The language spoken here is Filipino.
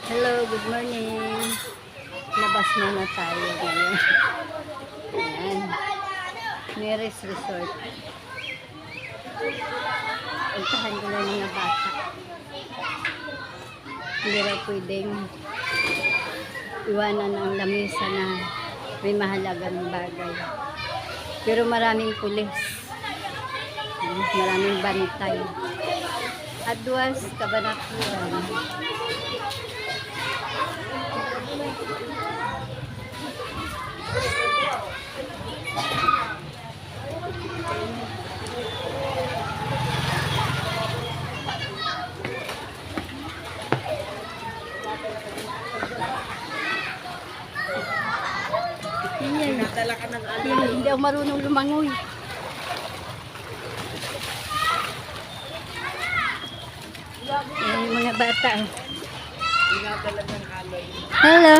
Hello, good morning. Labas muna tayo ngayon. Ayan. Nearest resort. Puntahan ko lang mga bata. Hindi rin pwedeng iwanan ang lamesa na may mahalagang bagay. Pero maraming pulis. Maraming bantay. Adwas, Kabanakuran. Nadala ka ng ano. Hindi ako marunong lumangoy. Ayan yung mga bata. Dinadala ng alay. Hello.